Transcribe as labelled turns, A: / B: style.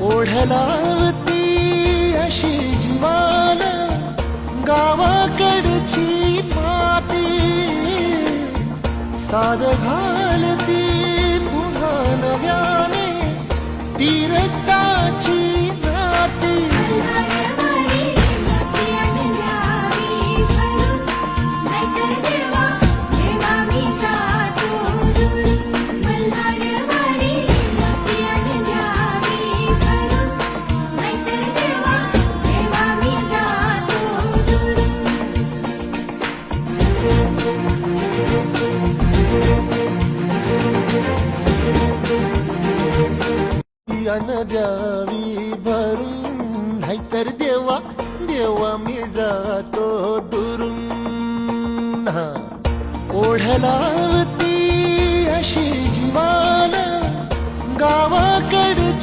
A: ओढलावती अशी जीवान गावाकडची माती साद घालती पुन्हा नव्याने तीरकाची नाती अन द्यावी भरून नाहीतर देवा देवा मी जातो दुरून ओढलावती अशी जीवान गावाकडची